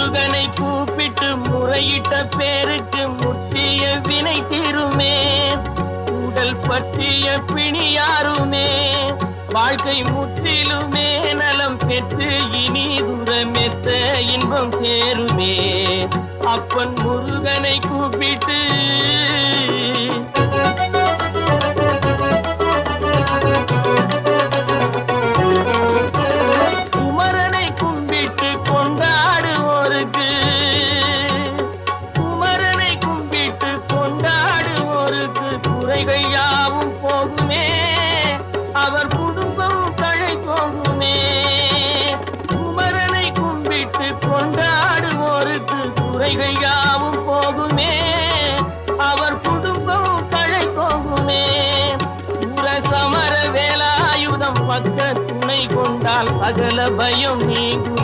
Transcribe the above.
முருகனை கூப்பிட்டு முறையிட்ட பேருக்கு முற்றிய வினை தீருமே. உடல் பற்றிய பிணியாருமே வாழ்க்கை முற்றிலுமே நலம் பெற்று இனி துரமெத்த இன்பம் சேருமே. அப்பன் முருகனை கூப்பிட்டு குமரனை கும்பிட்டு கொண்டாடுவோருக்கு குமரனை கும்பிட்டு கொண்டாடுவோருக்கு குறைகள் யாவும் போகுமே. அவர் குடும்பம் தழை போகுமே. குமரனை கும்பிட்டு கொண்டாடுவோருக்கு குறைகள் யாவும் போகுமே. அவர் குடும்பம் தழை போகுமே. சமர வேலாயுதம் பக்க துணை கொண்டால் சகல பயம் நீங்கும்.